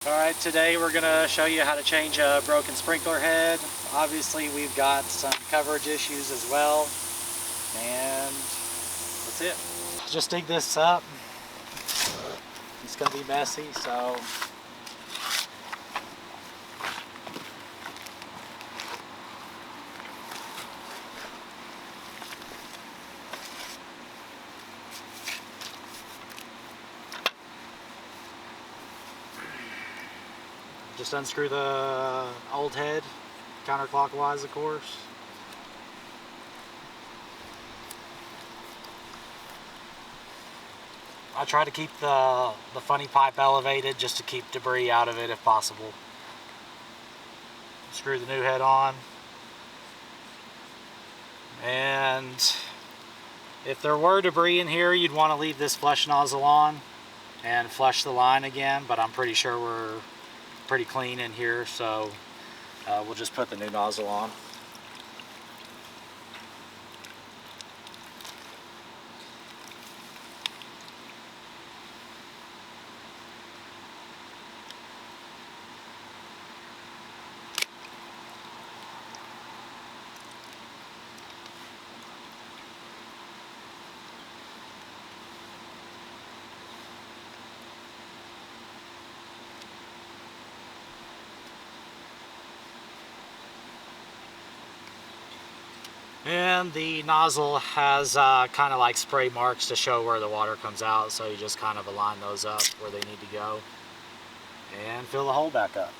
Alright, today we're going to show you how to change a broken sprinkler head. Obviously we've got some coverage issues as well, and that's it. Just dig this up. It's going to be messy, so just unscrew the old head, counterclockwise of course. I try to keep the funny pipe elevated just to keep debris out of it if possible. Screw the new head on. And if there were debris in here, you'd want to leave this flush nozzle on and flush the line again, but I'm pretty sure we're pretty clean in here, so we'll just put the new nozzle on. And the nozzle has kind of like spray marks to show where the water comes out, so you just kind of align those up where they need to go and fill the hole back up.